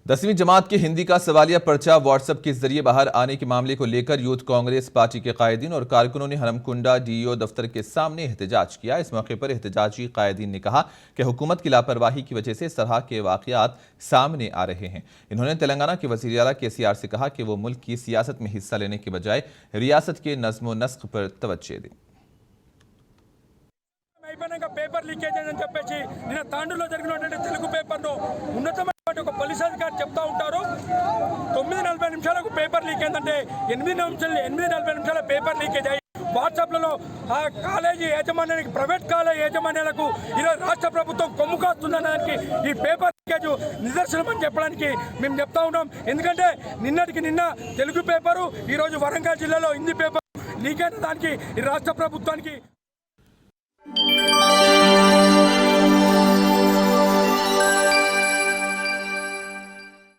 10वीं जमात के हिंदी का सवालिया पर्चा व्हाट्सएप के जरिए बाहर आने के मामले को लेकर यूथ कांग्रेस पार्टी के कायदीन और कारकुनों ने हरमकुंडा डीईओ दफ्तर के सामने एहतजाज किया। इस मौके पर एहतजाजी कायदीन ने कहा कि हुकूमत की लापरवाही की वजह से इस तरह के वाकयात सामने आ रहे हैं। इन्होंने तेलंगाना के वज़ीर आला केसीआर से कहा कि वो मुल्क की सियासत में हिस्सा लेने के बजाय रियासत के नज़्म व नस्ख पर तवज्जो दें। పేపర్ లీకేజ్ అని చెప్పేసి నిన్న తాండూరులో జరిగినటువంటి తెలుగు పేపర్ను ఉన్నతమైన ఒక పోలీస్ అధికారి చెప్తా ఉంటారు 9:40 నిమిషాలకు పేపర్ లీక్ అయిందంటే 8:40 నిమిషాల పేపర్ లీకేజ్ అయ్యి వాట్సాప్లలో ఆ కాలేజీ యాజమాన్యానికి ప్రైవేట్ కాలేజ్ యాజమాన్యాలకు ఈరోజు రాష్ట్ర ప్రభుత్వం కొమ్ము కాస్తుందనడానికి ఈ పేపర్ లీకేజ్ నిదర్శనం అని చెప్పడానికి మేము చెప్తా ఉన్నాం। ఎందుకంటే నిన్నటికి నిన్న తెలుగు పేపరు ఈరోజు వరంగల్ జిల్లాలో హిందీ పేపర్ లీక్ అయిన దానికి ఈ రాష్ట్ర ప్రభుత్వానికి